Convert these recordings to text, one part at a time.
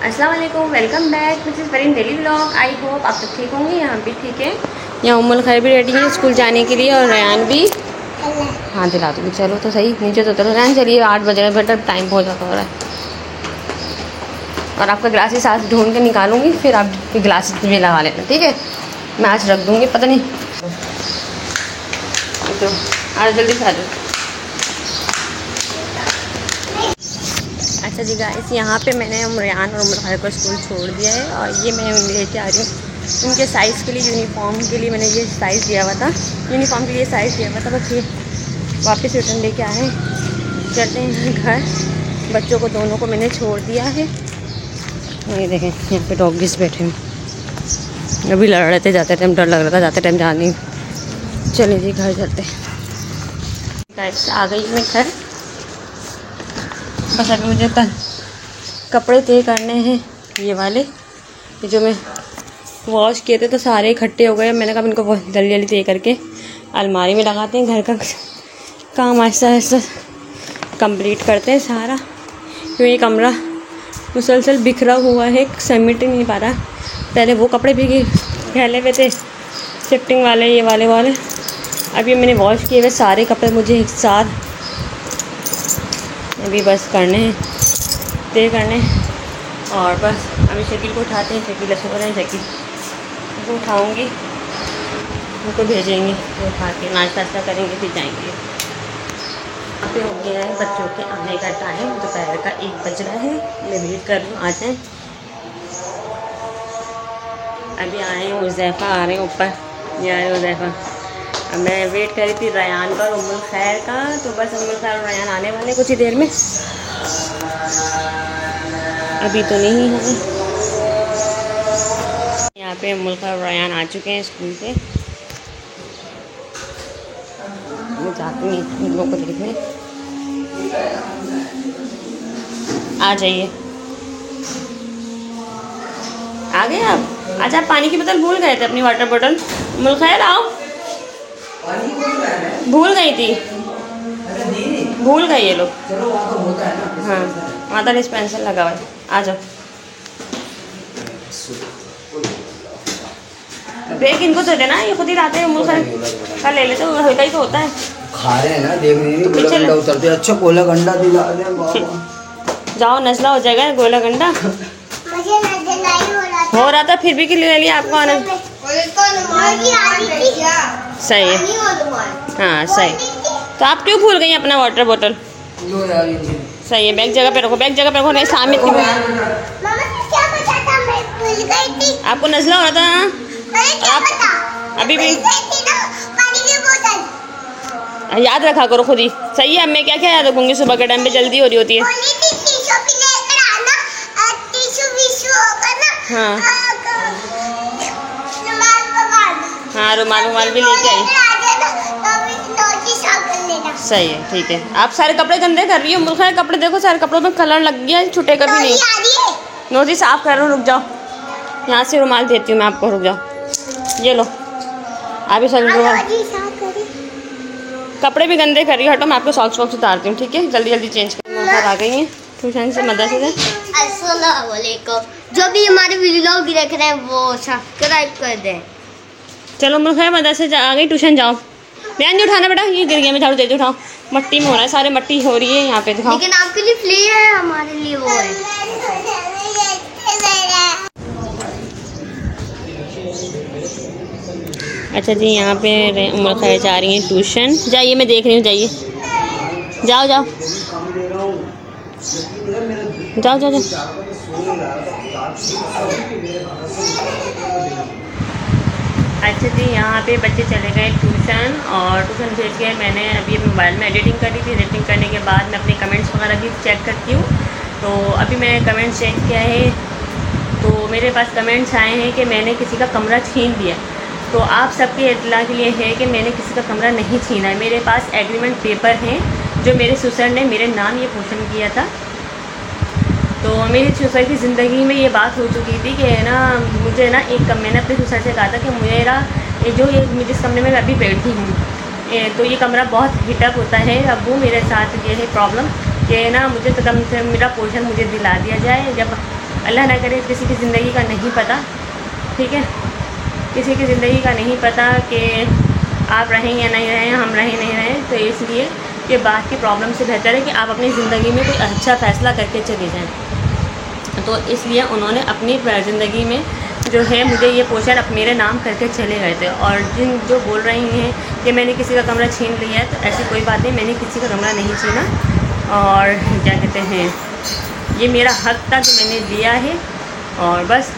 अस्सलाम वालेकुम, welcome back Mrs Fareen daily vlog. I hope आप सब ठीक होंगे, यहाँ भी ठीक है। यहाँ उम्मुल खैर भी रेडी है स्कूल जाने के लिए और रयान भी। हाँ दिला दूँगी, चलो तो सही, नीचे तो चलो रयान, चलिए 8 बजे बेटा टाइम बहुत ज़्यादा हो रहा है। और आपका ग्लासेस आज ढूंढ के निकालूंगी, फिर आपके ग्लासेस में लगा लेना, ठीक है। मैं आज रख दूँगी, पता नहीं तो आज जल्दी खा दो। अच्छा जी गाइस, यहाँ पे मैंने रयान और उम्र खैर को स्कूल छोड़ दिया है और ये मैं लेके आ रही हूँ उनके साइज़ के लिए, यूनिफॉर्म के लिए। मैंने ये साइज़ दिया हुआ था, यूनिफॉर्म के लिए साइज़ दिया हुआ था, बस ये वापस रिटर्न लेके आए हैं। चलते हैं घर, बच्चों को दोनों को मैंने छोड़ दिया है। ये देखें यहाँ पे डॉगीज बैठे हैं, अभी लड़ रहे थे, जाते टाइम डर लग रहा था, जाते टाइम जाने। चलिए जी घर चलते हैं। गाइस आ गई मैं घर, बस अभी मुझे कपड़े तय करने हैं। ये वाले जो मैं वॉश किए थे तो सारे इकट्ठे हो गए। मैंने कहा इनको जल्दी जल्दी तय करके अलमारी में लगाते हैं। घर का काम ऐसा ऐसा कंप्लीट करते हैं सारा, क्योंकि ये कमरा मुसलसल बिखरा हुआ है, समेट ही नहीं पा रहा। पहले वो कपड़े भी फैले हुए थे शिफ्टिंग वाले, ये वाले। अभी मैंने वॉश किए हुए सारे कपड़े मुझे एक साथ अभी बस करने हैं, तय करने। और बस अभी शकील को उठाते हैं, शकील सो रहे हैं, शकील को उठाऊँगी, उनको भेजेंगे, उठा के नाश्ता करेंगे, फिर जाएंगे। अभी हो गया है बच्चों के आने का टाइम, दोपहर का 1 बज रहा है। मैं वेट कर रही हूँ आ जाए। अभी आए हैं, हुज़ैफ़ा आ रहे हैं ऊपर, ये आ रहे हुज़ैफ़ा। अब मैं वेट कर रही थी रयान का और उम्मुल खैर का, तो बस उम्मुल खैर और रयान आने वाले कुछ ही देर में। अभी तो नहीं है। यहाँ पे उम्मुल खैर और रयान आ चुके हैं स्कूल से। मैं जाती हूँ इन लोगों को देखने, आ जाइए। आ गए आप? अच्छा, आप पानी की बोतल भूल गए थे, अपनी वाटर बोतल। उम्मुल खैर आओ, भूल गई थी, भूल गए ये लोग। हाँ वहाँ तो डिस्पेंसर लगा हुआ है, आ जाओ। ब्रेक इनको तो देना, ये खुद ही लाते हैं। उम्मुल खैर का ले लेते, हल्का ही तो होता है। खा रहे हैं ना, देख रही नहीं, गोला गंडा उतरते। अच्छा गोला गंडा दिला दे, जाओ नजला हो जाएगा गोला गंडा। हो रहा था फिर भी कि ले लिया आपको आना। सही है, हाँ सही। तो आप क्यों भूल गई अपना वाटर बोतल? सही है, बैग जगह पे रखो, बैग जगह पे रखो, नहीं सामने क्यों? आपको नजला हो रहा था, आप अभी भी याद रखा करो खुद ही। सही है, अब मैं क्या क्या याद रखूँगी, सुबह के टाइम पे जल्दी हो रही होती है। हाँ हाँ, रुमाल भी लेके आई। सही है, ठीक है। आप सारे कपड़े गंदे कर रही हो उम्मुल खैर, कपड़े देखो सारे कपड़ों में कलर लग गया है, छुटे कभी नहीं। नोजी साफ कर रहा हूँ, रुक जाओ, यहाँ से रुमाल देती हूँ मैं आपको, रुक जाओ। ये लो, आप ही सारे रुमाल, कपड़े भी गंदे कर रही हो, हटो, मैं आपको सॉक्स वॉक्स उतारती हूँ, ठीक है। जल्दी जल्दी चेंज कर। आ गई हैं ट्यूशन से, मदरसे से। अस्सलाम वालेकुम। जो भी हमारे वीडियो देख रहे हैं वो सब्सक्राइब कर दें। चलो उम्मुल खैर मदरसे आ गई, ट्यूशन जाओ। ध्यान नहीं उठाना बेटा, ये गिर गया, मैं झाड़ू दे दे, उठाओ। मट्टी में हो रहा है, सारे मट्टी हो रही है यहाँ पे, दिखाओ। लेकिन आपके लिए फ्री है, हमारे लिए वो है। अच्छा जी, यहाँ पे उम्मुल खैर जा रही हैं ट्यूशन। जाइए, मैं देख रही हूँ, जाइए, जाओ जाओ जाओ जाओ जाओ। अच्छा जी, यहाँ पे बच्चे चले गए ट्यूशन और ट्यूशन भेज के मैंने अभी मोबाइल में एडिटिंग करी थी। एडिटिंग करने के बाद मैं अपने कमेंट्स वगैरह भी चेक करती हूँ। तो अभी मैंने कमेंट्स चेक किया है, तो मेरे पास कमेंट्स आए हैं कि मैंने किसी का कमरा छीन दिया। तो आप सबके इत्तला के लिए है कि मैंने किसी का कमरा नहीं छीना है। मेरे पास एग्रीमेंट पेपर हैं जो मेरे ससुर ने मेरे नाम ये पोषण किया था। तो मेरी ससुर की ज़िंदगी में ये बात हो चुकी थी कि ना मुझे ना मैंने अपने ससुर से कहा था कि मेरा ये जिस कमरे में मैं अभी बैठी हूँ, तो ये कमरा बहुत हीटअप होता है। अब वो मेरे साथ ये है प्रॉब्लम कि ना मुझे तो कम से मेरा पोर्शन मुझे दिला दिया जाए। जब अल्लाह ना करे, किसी की ज़िंदगी का नहीं पता, ठीक है, किसी की ज़िंदगी का नहीं पता कि आप रहें या नहीं रहें, हम रहें नहीं रहें। तो इसलिए कि बात की प्रॉब्लम से बेहतर है कि आप अपनी ज़िंदगी में कोई अच्छा फ़ैसला करके चले जाएं। तो इसलिए उन्होंने अपनी ज़िंदगी में जो है मुझे ये पोर्शन अब मेरे नाम करके चले गए थे। और जिन जो बोल रही हैं कि मैंने किसी का कमरा छीन लिया है, तो ऐसी कोई बात नहीं, मैंने किसी का कमरा नहीं छीना। और क्या कहते हैं, ये मेरा हक़ था जो मैंने लिया है, और बस।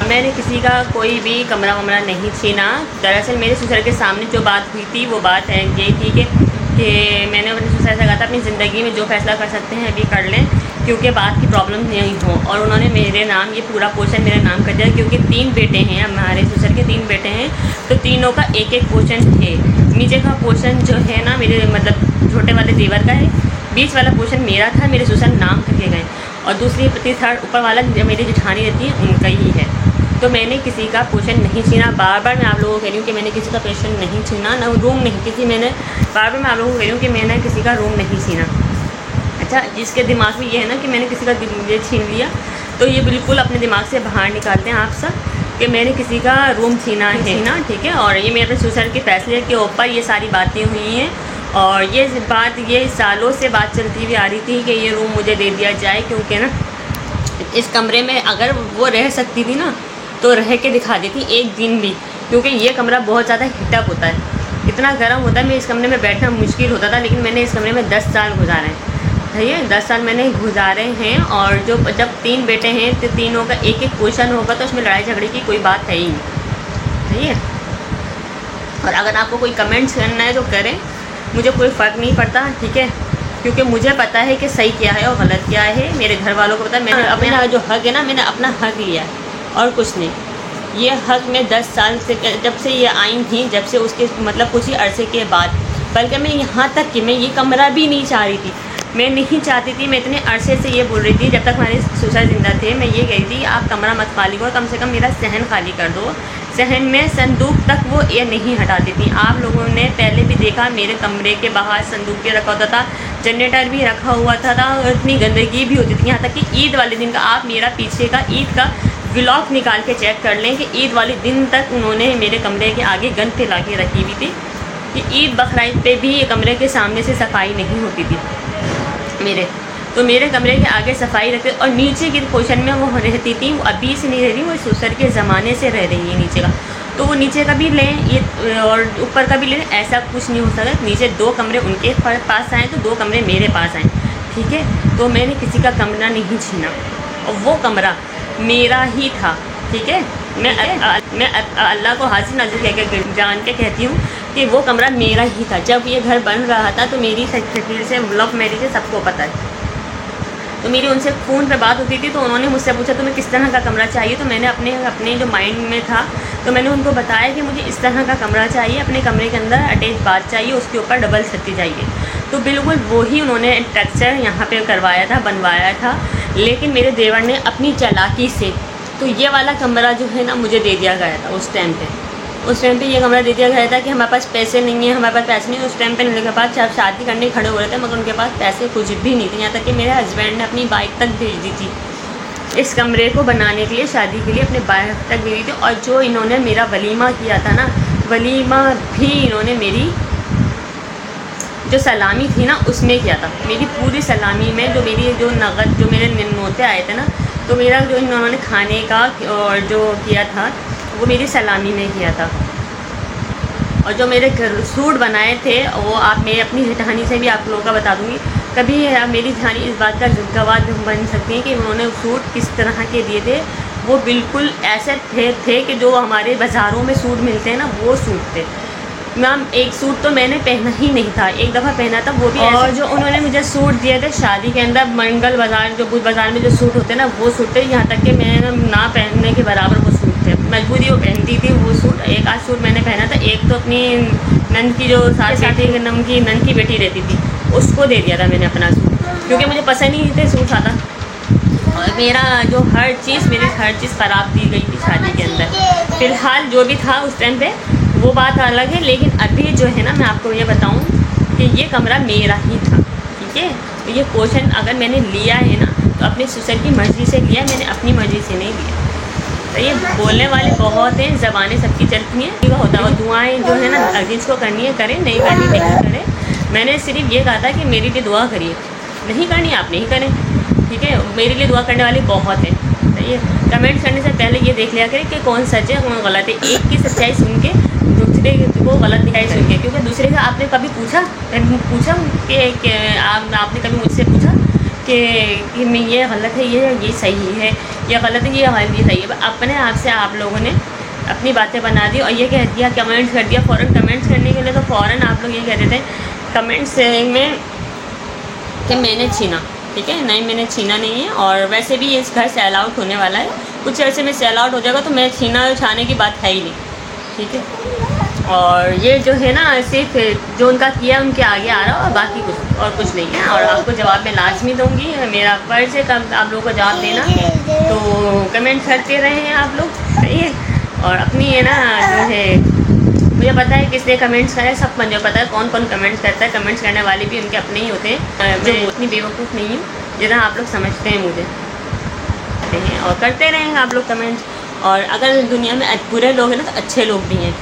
मैंने किसी का कोई भी कमरा वमरा नहीं छीना। दरअसल मेरे ससुर के सामने जो बात हुई थी वो बात है ये थी कि मैंने अपने ससुर से कहा था अपनी ज़िंदगी में जो फ़ैसला कर सकते हैं अभी कर लें, क्योंकि बात की प्रॉब्लम नहीं हो। और उन्होंने मेरे नाम ये पूरा पोर्शन मेरे नाम कर दिया, क्योंकि 3 बेटे हैं हमारे ससुर के, 3 बेटे हैं, तो तीनों का एक एक पोर्शन है। नीचे का पोर्शन जो है ना मेरे मतलब छोटे वाले देवर का है, बीच वाला पोर्शन मेरा था, मेरे ससुर नाम करके गए, और दूसरी थर्ड ऊपर वाला मेरी जेठानी रहती है उनका ही है। तो मैंने किसी का पोर्शन नहीं छीना। बार बार मैं आप लोगों को कह रही हूँ कि मैंने किसी का पोर्शन नहीं छीना, ना रूम नहीं किसी, मैंने बार बार मैं आप लोगों को कह रही हूँ कि मैंने किसी का रूम नहीं छीना। अच्छा, जिसके दिमाग में ये है ना कि मैंने किसी का ये छीन लिया, तो ये बिल्कुल अपने दिमाग से बाहर निकालते हैं आप सब कि मैंने किसी का रूम छीना है ना, ठीक है। और ये मेरे ससुर के फैसले के ऊपर ये सारी बातें हुई हैं, और ये बात ये सालों से बात चलती हुई आ रही थी कि ये रूम मुझे दे दिया जाए, क्योंकि ना इस कमरे में अगर वो रह सकती थी ना तो रह के दिखा देती एक दिन भी, क्योंकि ये कमरा बहुत ज़्यादा हीटअप होता है, इतना गर्म होता है, मैं इस कमरे में बैठना मुश्किल होता था। लेकिन मैंने इस कमरे में 10 साल गुजारे हैं, सही है, 10 साल मैंने गुजारे हैं। और जब 3 बेटे हैं तो तीनों का एक एक पोर्शन होगा, तो उसमें लड़ाई झगड़े की कोई बात है ही नहीं, सही है। और अगर आपको कोई कमेंट्स करना है तो करें, मुझे कोई फ़र्क नहीं पड़ता, ठीक है, क्योंकि मुझे पता है कि सही क्या है और गलत क्या है, मेरे घर वालों को पता है। मैंने अपना जो हक़ है ना, मैंने अपना हक़ लिया है और कुछ नहीं। ये हक़ मैं 10 साल से, जब से ये आई थी, जब से उसके मतलब कुछ ही अरसे के बाद, बल्कि मैं यहाँ तक कि मैं ये कमरा भी नहीं चाह रही थी, मैं नहीं चाहती थी। मैं इतने अरसे से ये बोल रही थी, जब तक हमारे ससुर जिंदा थे, मैं ये कही थी आप कमरा मत खाली करो, कम से कम मेरा सहन खाली कर दो। सहन में संदूक तक वो ये नहीं हटाती थी। आप लोगों ने पहले भी देखा, मेरे कमरे के बाहर संदूक के रखा होता था, जनरेटर भी रखा हुआ था और इतनी गंदगी भी होती थी। यहाँ तक कि ईद वाले दिन का, आप मेरा पीछे का ईद का व्लॉग निकाल के चेक कर लें कि ईद वाले दिन तक उन्होंने मेरे कमरे के आगे गंद फैला के रखी हुई थी, कि ईद बकरीद पे भी ये कमरे के सामने से सफाई नहीं होती थी मेरे। तो मेरे कमरे के आगे सफाई रखते, और नीचे की पोर्शन में वो रहती थी, वो अभी से नहीं रह रही, वो ससुर के ज़माने से रह रही है नीचे का। तो वो नीचे का भी लें ये और ऊपर का भी लें, ऐसा कुछ नहीं हो सकता। नीचे 2 कमरे उनके पास आए तो 2 कमरे मेरे पास आए, ठीक है। तो मैंने किसी का कमरा नहीं छीना, और वो कमरा मेरा ही था, ठीक है। मैं अल्लाह को हाजिर नाज़िर कह के जान के कहती हूँ कि वो कमरा मेरा ही था। जब ये घर बन रहा था तो मेरी शकील से लव मैरिज है, सबको पता है, तो मेरी उनसे फ़ोन पे बात होती थी। तो उन्होंने मुझसे पूछा तुम्हें किस तरह का कमरा चाहिए, तो मैंने अपने जो माइंड में था तो मैंने उनको बताया कि मुझे इस तरह का कमरा चाहिए, अपने कमरे के अंदर अटैच बाथ चाहिए, उसके ऊपर डबल छत्ती चाहिए। तो बिल्कुल वही उन्होंने स्ट्रक्चर यहाँ पे करवाया था, बनवाया था। लेकिन मेरे देवर ने अपनी चालाकी से, तो ये वाला कमरा जो है ना मुझे दे दिया गया था उस टाइम पे ये कमरा दे दिया गया था कि हमारे पास पैसे नहीं है, हमारे पास पैसे नहीं। उस टाइम पे उनके पास शादी करने खड़े हो रहे थे, मगर उनके पास पैसे कुछ भी नहीं थे। यहाँ तक कि मेरे हस्बैंड ने अपनी बाइक तक भेज दी थी इस कमरे को बनाने के लिए, शादी के लिए अपने बाइक तक भेज दी थी। और जो इन्होंने मेरा वलीमा किया था ना, वलीमा भी इन्होंने मेरी जो सलामी थी ना उसमें किया था। मेरी पूरी सलामी में जो मेरे नोते आए थे ना, तो मेरा जो इन्होंने खाने का और जो किया था वो मेरी सलामी में किया था। और जो मेरे सूट बनाए थे वो मैं अपनी जेठानी से भी आप लोगों का बता दूँगी, कभी मेरी जेठानी इस बात का गवाह बन सकती है कि उन्होंने सूट किस तरह के दिए थे। वो बिल्कुल ऐसे थे कि जो हमारे बाज़ारों में सूट मिलते हैं ना, वो सूट थे। मैम एक सूट तो मैंने पहना ही नहीं था, एक दफ़ा पहना था, वो भी। और जो उन्होंने मुझे सूट दिए थे शादी के अंदर, मंगल बाज़ार जो बुध बाज़ार में जो सूट होते हैं ना, वो सूट थे। यहाँ तक कि मैं ना पहनने के बराबर वो सूट थे, मजबूरी वो पहनती थी वो सूट। एक आध सूट मैंने पहना था, एक तो अपनी नंद की जो साथ नंद की बेटी रहती थी उसको दे दिया था मैंने अपना सूट, क्योंकि मुझे पसंद ही नहीं थे सूट ज़्यादा। मेरा जो हर चीज़ ख़राब दी गई थी शादी के अंदर। फ़िलहाल जो भी था उस टाइम पे वो बात अलग है, लेकिन अभी जो है ना मैं आपको ये बताऊँ कि ये कमरा मेरा ही था, ठीक है। तो ये पोर्शन अगर मैंने लिया है ना तो अपने ससुर की मर्ज़ी से लिया, मैंने अपनी मर्ज़ी से नहीं लिया। तो ये बोलने वाले बहुत हैं, ज़बानें सबकी चलती हैं, ये होता है। और दुआएं जो है ना जिसको करनी है करें, नहीं करनी नहीं करें। मैंने सिर्फ ये कहा था कि मेरे लिए दुआ करिए, नहीं करनी आप नहीं करें, ठीक है। मेरे लिए दुआ करने वाले बहुत हैं। तो ये कमेंट्स करने से पहले ये देख लिया करें कि कौन सच है कौन गलत है। एक की सच्चाई सुन के दूसरे को गलत दिखाई सुन के, क्योंकि दूसरे का आपने कभी पूछा कि आपने कभी मुझसे पूछा कि मैं ये गलत है, ये सही है, ये गलत है, ये सही है। अपने आप से आप लोगों ने अपनी बातें बना दी और ये कह दिया, कमेंट्स कर दिया फ़ौरन। कमेंट्स करने के लिए तो फ़ौरन आप लोग ये कह देते हैं कमेंट्स में कि मैंने छीना, ठीक है। नहीं, मैंने छीना नहीं है। और वैसे भी इस घर सेल आउट होने वाला है, कुछ ऐसे में सेल आउट हो जाएगा, तो मैं छीना छाने की बात है ही नहीं, ठीक है। और ये जो है ना सिर्फ जो उनका किया उनके आगे आ रहा और बाकी कुछ नहीं है। और आपको जवाब मैं लाजमी दूँगी, मेरा फ़र्ज़ है कब आप लोगों को जवाब देना। तो कमेंट करते रहे हैं आप लोग, सही है। और अपनी है ना जो है मुझे पता है किसने कमेंट्स करे, सब मुझे पता है कौन कौन कमेंट्स करता है। कमेंट्स करने वाले भी उनके अपने ही होते हैं। मैं उतनी बेवकूफ़ नहीं हूँ जितना आप लोग समझते हैं मुझे, और करते रहेंगे आप लोग कमेंट्स। और अगर दुनिया में बुरे लोग हैं ना तो अच्छे लोग भी हैं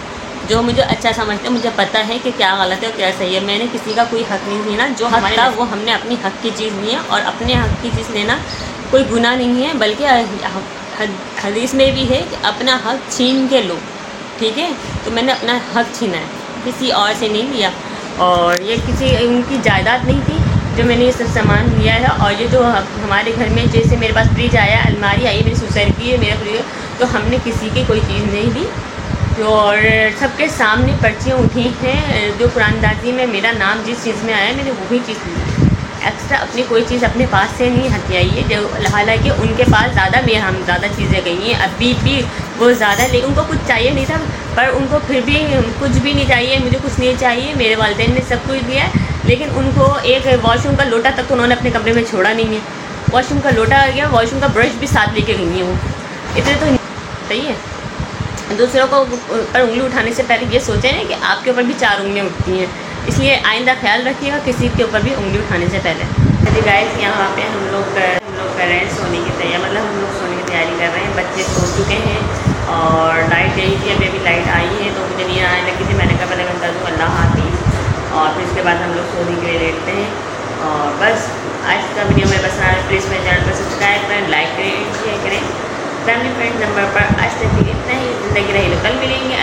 जो मुझे अच्छा समझते हैं। मुझे पता है कि क्या गलत है और क्या सही है। मैंने किसी का कोई हक़ नहीं छीना, जो हक़ था वो हमने अपनी हक़ की चीज़ ली है। और अपने हक़ की चीज़ लेना कोई गुनाह नहीं है, बल्कि हदीस में भी है कि अपना हक़ छीन के लो, ठीक है। तो मैंने अपना हक़ छीना है, किसी और से नहीं लिया। और ये किसी उनकी जायदाद नहीं थी जो मैंने ये सब सामान लिया है। और ये जो हमारे घर में जैसे मेरे पास फ्रिज आया, अलमारी आई, मेरी ससुर की है, मेरा फ्रिज, तो हमने किसी की कोई चीज़ नहीं ली। और सबके सामने पर्चियाँ उठी हैं। जो कुरानदाजी में मेरा नाम जिस चीज़ में आया मैंने वही चीज़ ली, एक्स्ट्रा अपनी कोई चीज़ अपने पास से नहीं हथियाई है। जो हालांकि उनके पास ज़्यादा चीज़ें गई हैं, अभी भी वो ज़्यादा, लेकिन उनको कुछ चाहिए नहीं था, पर उनको फिर भी कुछ भी नहीं चाहिए, मुझे कुछ नहीं चाहिए। मेरे वालिदैन ने सब कुछ दिया है, लेकिन उनको एक वॉशरूम का लोटा तक तो उन्होंने अपने कमरे में छोड़ा नहीं है। वॉशरूम का लोटा आ गया, वॉशरूम का ब्रश भी साथ लेके गई हैं वो, इतने तो सही है। दूसरों को पर उंगली उठाने से पहले ये सोचें कि आपके ऊपर भी 4 उंगलियाँ उठती हैं, इसलिए आइंदा ख्याल रखिएगा किसी के ऊपर भी उंगली उठाने से पहले। चलिए गाइस, यहाँ पे हम लोग कर रहे हैं सोने की तैयारी, मतलब हम लोग सोने की तैयारी कर रहे हैं। बच्चे सो चुके हैं और लाइट गई थी, अभी लाइट आई है तो मुझे नींद आने लगी थी। मैंने कहा पहले घंटा दूँ अल्लाह हाफिज़, और फिर इसके बाद हम लोग सोने के लिए लेटते हैं। और बस आज का वीडियो मेरे पसंद आया प्लीज़ मेरे चैनल पर सब्सक्राइब करें, लाइक करें, शेयर करें। फैमिली फ्रेंड नंबर पर आज तक भी इतना ही। ज़िंदगी रही तो कल मिलेंगे।